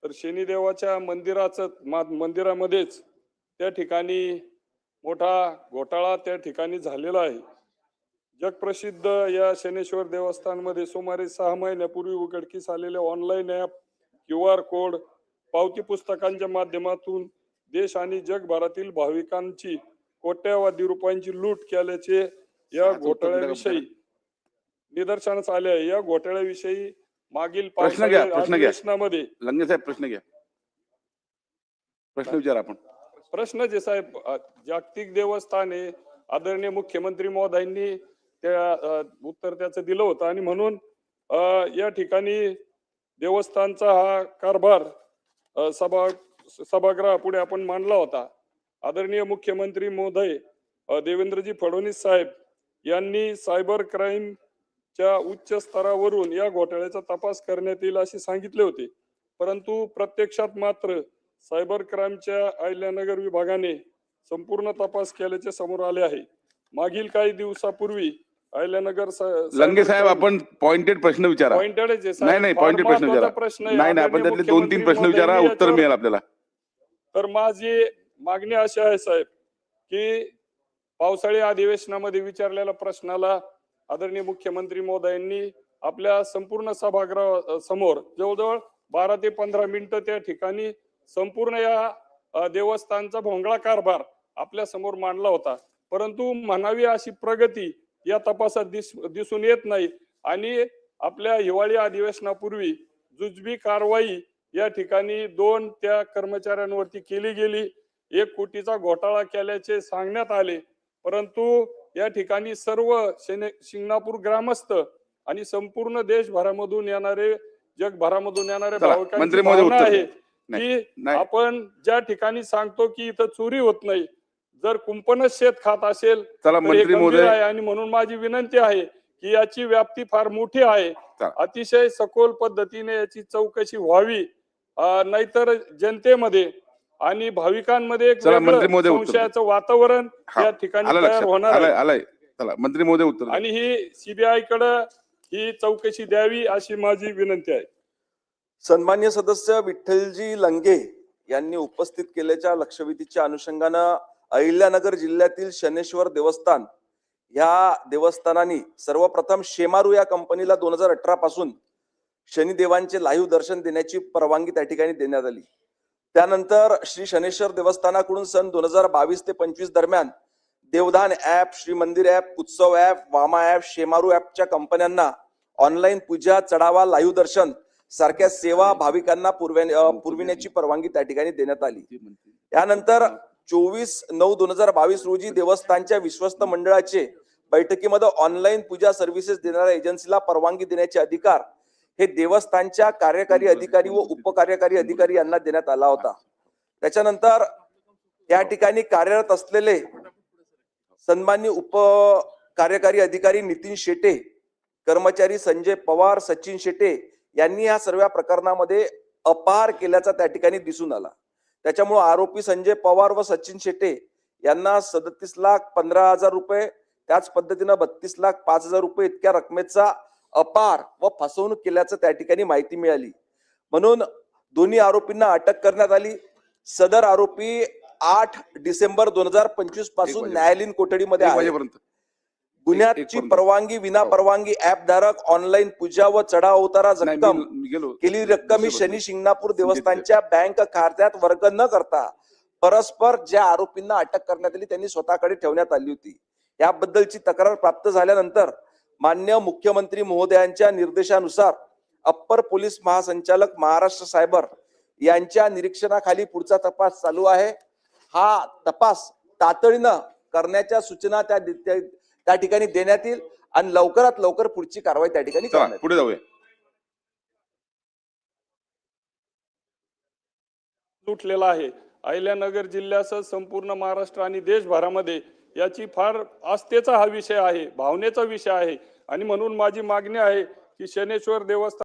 तर शनिदेवाच्या मंदिरामध्येच त्या ठिकाणी मोठा घोटाळा त्या ठिकाणी झालेला आहे। जगप्रसिद्ध या शनेश्वर देवस्थानमध्ये सुमारे 6 महिन्यापूर्वी उघडकीस आलेले ऑनलाईन ॲप, QR कोड, पावती पुस्तकांच्या माध्यमातून देश आणि जगभरातील भाविकांची कोट्यावधी रुपयांची लूट केल्याचे या घोटाळ्याविषयी निदर्शनास आले आहे। या घोटाळ्याविषयी मागील प्रश्न अधिवेशनामध्ये लंगे साहेब प्रश्न विचारा आपण। प्रश्न जे साहेब, जागतिक देवस्थान आहे, आदरणीय मुख्यमंत्री महोदयांनी त्या उत्तर त्याचं दिलं होतं आणि म्हणून या ठिकाणी देवस्थानचा हा कारभार सभागृहापुढे आपण मांडला होता। आदरणीय मुख्यमंत्री महोदय देवेंद्रजी फडणवीस साहेब यांनी सायबर क्राईमच्या उच्च स्तरावरून या घोटाळ्याचा तपास करण्यात येईल असे सांगितले होते, परंतु प्रत्यक्षात मात्र सायबर क्राईमच्या अहिल्यानगर विभागाने संपूर्ण तपास केल्याचे समोर आले आहे। मागील काही दिवसापूर्वी अहिल्यानगर लंगे साहेब आपण पॉइंटेड प्रश्न विचारा। पॉइंटेड नाही पॉइंटेड प्रश्न विचारा। नाही आपण त्यातले 2-3 प्रश्न विचारा, उत्तर मिळेल आपल्याला। तर माझी मागणी अशी आहे साहेब की पावसाळी अधिवेशनामध्ये विचारलेल्या प्रश्नाला आदरणीय मुख्यमंत्री महोदयांनी आपल्या संपूर्ण सभागृह समोर जवळजवळ 12 ते 15 मिनिटं त्या ठिकाणी संपूर्ण या देवस्थानचा भोंगळा कारभार आपल्या समोर मांडला होता, परंतु म्हणावी अशी प्रगती या तपासात दिसून येत नाही आणि आपल्या हिवाळी अधिवेशनापूर्वी जुजबी कारवाई या ठिकाणी 2 त्या कर्मचाऱ्यांवरती केली गेली। 1 कोटीचा घोटाळा केल्याचे सांगण्यात आले, परंतु या ठिकाणी सर्व शिंगणापूर ग्रामस्थ आणि संपूर्ण देशभरामधून येणारे जगभरामधून येणारे भाविकांची भावना आहे की आपण ज्या ठिकाणी सांगतो की इथं चोरी होत नाही, जर कुंपणच शेत खात असेल तर हे गंभीर आहे आणि म्हणून माझी विनंती आहे की याची व्याप्ती फार मोठी आहे, अतिशय सखोल पद्धतीने याची चौकशी व्हावी, नाहीतर जनतेमध्ये आणि भाविकांमध्ये एक संशयाचं वातावरण या ठिकाणी तयार होणार आहे। चला मंत्री महोदय उत्तर आणि ही सीबीआय कडे ही चौकशी द्यावी अशी माझी विनंती आहे। सन्मान्य सदस्य विठ्ठलजी लंगे यांनी उपस्थित केलेल्या लक्षवेधीच्या अनुषंगानं अहिल्यानगर जिल्ह्यातील शनेश्वर देवस्थान या देवस्थानाने सर्वप्रथम शेमारू या कंपनीला 2018 पासून शनिदेवांचे लाईव्ह दर्शन देण्याची परवानगी त्या ठिकाणी देण्यात आली। त्यानंतर श्री शनेश्वर देवस्थानाकडून सन 2022 ते 25 दरम्यान देवधान ऍप, श्री मंदिर ऍप, उत्सव ऍप, वामा ऍप, शेमारू ऍपच्या कंपन्यांना ऑनलाईन पूजा, चढावा, लाईव्ह दर्शन सारख्या सेवा भाविकांना पुरविण्याची परवानगी त्या ठिकाणी देण्यात आली। यानंतर 24/9/2022 रोजी देवस्थानच्या विश्वस्त मंडळाचे बैठकीमध्ये ऑनलाईन पूजा सर्व्हिसेस देणाऱ्या एजन्सीला परवानगी देण्याचे अधिकार हे देवस्थानच्या कार्यकारी अधिकारी व उपकार्यकारी अधिकारी यांना देण्यात आला होता। त्याच्यानंतर या ठिकाणी कार्यरत असलेले सन्माननीय उप कार्यकारी अधिकारी नितीन शेटे, कर्मचारी संजय पवार, सचिन शेटे यांनी या सर्व प्रकरणामध्ये अपहार केल्याचा त्या ठिकाणी दिसून आला। त्याच्यामुळे आरोपी संजय पवार व सचिन शेटे यांना 37,15,000 रुपये, त्याच पद्धतीने 32,05,000 रुपये इतक्या रकमेचा अपहार व फसवणूक केल्याचं त्या ठिकाणी माहिती मिळाली, म्हणून दोन्ही आरोपींना अटक करण्यात आली। सदर आरोपी 8 डिसेंबर 2025 पासून न्यायालयीन कोठडीमध्ये आहे। गुन्ह्याची परवानगी विना परवानगी ऍप धारक ऑनलाईन पूजा व चढाव उतारा जक्कम केली रक्कम ही शनी शिंगणापूर देवस्थानच्या बँक खात्यात वर्ग न करता परस्पर ज्या आरोपींना अटक करण्यात आली त्यांनी स्वतःकडे ठेवण्यात आली होती। याबद्दलची तक्रार प्राप्त झाल्यानंतर माननीय मुख्यमंत्री महोदयांच्या निर्देशानुसार अप्पर पोलीस महासंचालक महाराष्ट्र सायबर यांच्या निरीक्षणाखाली पुढचा तपास चालू आहे। हा तपास तातडीनं करण्याच्या सूचना त्या ठिकाणी देण्यात येईल आणि लवकरात लवकर पुढची कारवाई त्या ठिकाणी करण्यात येईल। पुढे जाऊया। तुटलेला आहे अहिल्यानगर जिल्ह्यासह संपूर्ण महाराष्ट्र आणि देशभरामध्ये याची फार आस्थेचा हा विषय आहे, भावनेचा विषय आहे आणि म्हणून माझी मागणी आहे की शनेश्वर देवस्थान